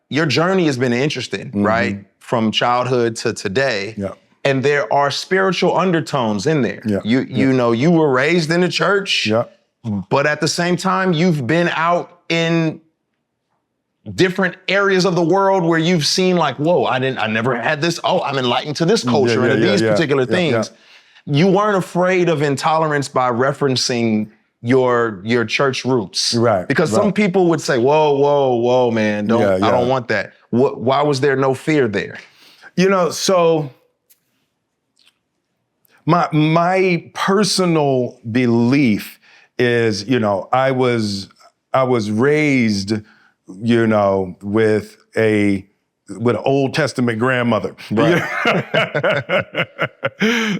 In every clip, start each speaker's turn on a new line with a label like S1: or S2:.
S1: your journey has been interesting, right? From childhood to today.
S2: Yeah.
S1: And there are spiritual undertones in there.
S2: Yeah.
S1: You know, you were raised in the church,
S2: Yeah.
S1: but at the same time, you've been out in different areas of the world where you've seen like, whoa, I never had this. Oh, I'm enlightened to this culture and to these particular things. You weren't afraid of intolerance by referencing your church roots.
S2: Right.
S1: Because some people would say, whoa, man, I don't want that. Why was there no fear there?
S2: You know, so my personal belief is, you know, I was raised, you know, with an Old Testament grandmother.
S1: Right.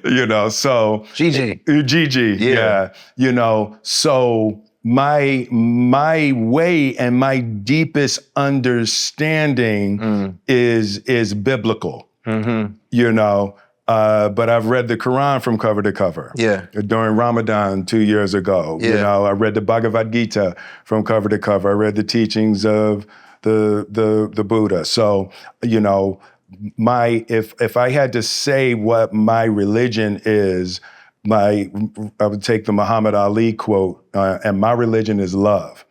S2: You know, so
S1: Gigi.
S2: Yeah. You know, so my way and my deepest understanding is biblical. You know, but I've read the Quran from cover to cover.
S1: Yeah.
S2: During Ramadan 2 years ago. Yeah. You know, I read the Bhagavad Gita from cover to cover. I read the teachings of the Buddha. So, you know, if I had to say what my religion is, I would take the Muhammad Ali quote, and my religion is love.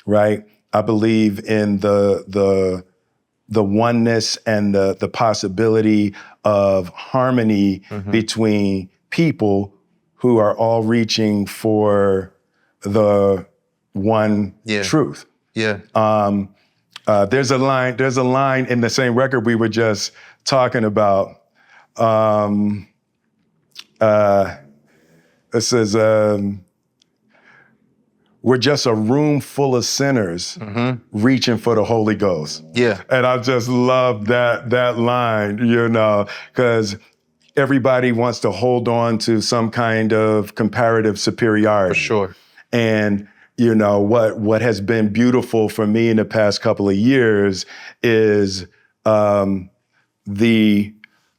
S2: Right? I believe in the oneness and the possibility of harmony between people who are all reaching for the one truth.
S1: Yeah.
S2: There's a line in the same record we were just talking about. It says, we're just a room full of sinners reaching for the Holy Ghost.
S1: Yeah.
S2: And I just love that line, you know, because everybody wants to hold on to some kind of comparative superiority.
S1: For sure.
S2: And, you know, what has been beautiful for me in the past couple of years is the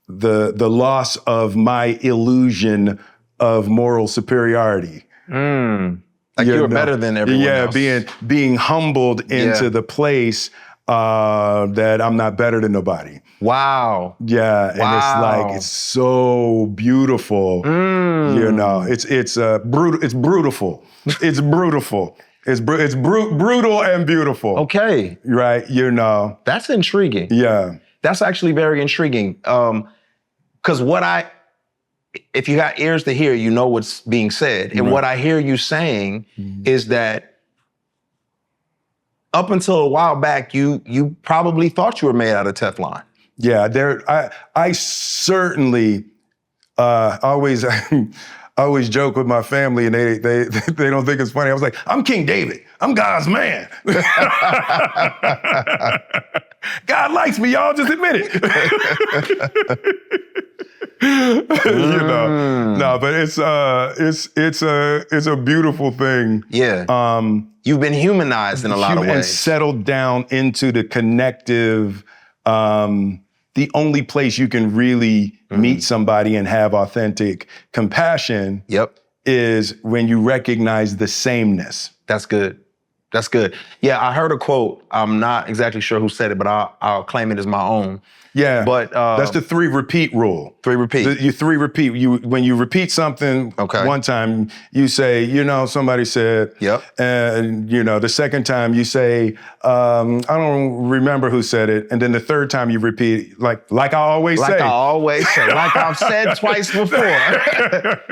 S2: loss of my illusion of moral superiority.
S1: Like you were better than everyone else.
S2: Yeah, being humbled into the place that I'm not better than nobody.
S1: Wow.
S2: Yeah, and it's like, it's so beautiful. You know, it's brutal. It's brutal. It's brutal. It's brutal and beautiful.
S1: Okay.
S2: Right, you know.
S1: That's intriguing.
S2: Yeah.
S1: That's actually very intriguing. Because if you got ears to hear, you know what's being said. And what I hear you saying is that up until a while back, you probably thought you were made out of Teflon.
S2: Yeah, I certainly always joke with my family, and they don't think it's funny. I was like, I'm King David. I'm God's man. God likes me, y'all. Just admit it. You know, no, but it's a beautiful thing.
S1: Yeah. You've been humanized in a lot of ways.
S2: And settled down into the connective, the only place you can really meet somebody and have authentic compassion is when you recognize the sameness.
S1: That's good. That's good. Yeah, I heard a quote. I'm not exactly sure who said it, but I'll claim it as my own.
S2: Yeah,
S1: but
S2: that's the 3 repeat rule.
S1: 3 repeat.
S2: You 3 repeat. When you repeat something one time, you say, you know, somebody said.
S1: Yep.
S2: And you know, the second time you say, I don't remember who said it, and then the third time you repeat, like I always say.
S1: Like I always say. Like I've said twice before.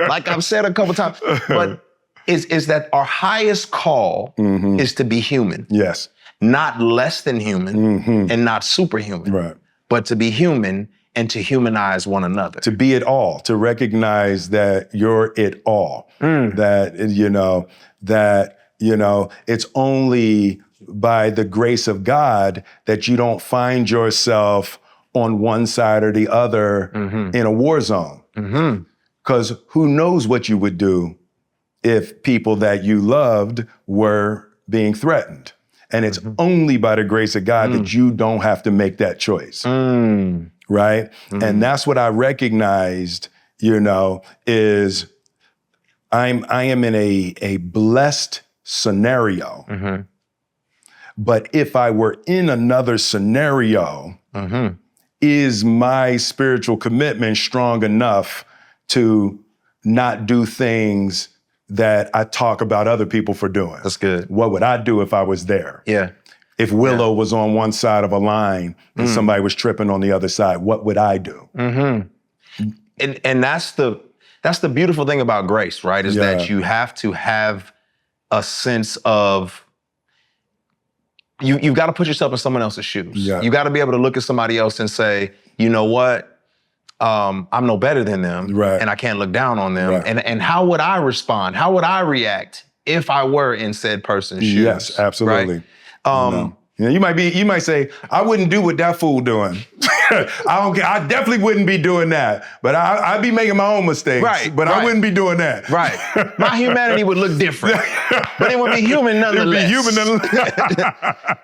S1: Like I've said a couple times. But is that our highest call is to be human.
S2: Yes.
S1: Not less than human and not superhuman.
S2: Right.
S1: But to be human and to humanize one another.
S2: To be it all, to recognize that you're it all. That, you know, it's only by the grace of God that you don't find yourself on one side or the other in a war zone. Because who knows what you would do if people that you loved were being threatened. And it's only by the grace of God that you don't have to make that choice, right? And that's what I recognized, you know, is I am in a blessed scenario But if I were in another scenario, is my spiritual commitment strong enough to not do things that I talk about other people for doing?
S1: That's good.
S2: What would I do if I was there?
S1: Yeah.
S2: If Willow was on one side of a line and somebody was tripping on the other side, what would I do?
S1: And that's the beautiful thing about grace, right? Is that you have to have a sense of, you've got to put yourself in someone else's shoes.
S2: Yeah.
S1: You got to be able to look at somebody else and say, you know what? I'm no better than them, and I can't look down on them. And how would I respond? How would I react if I were in said person's shoes?
S2: Yes, absolutely.
S1: Right?
S2: You might say, I wouldn't do what that fool doing. I definitely wouldn't be doing that. But I'd be making my own mistakes. But I wouldn't be doing that.
S1: My humanity would look different. But it would be human nonetheless.
S2: It would be human nonetheless.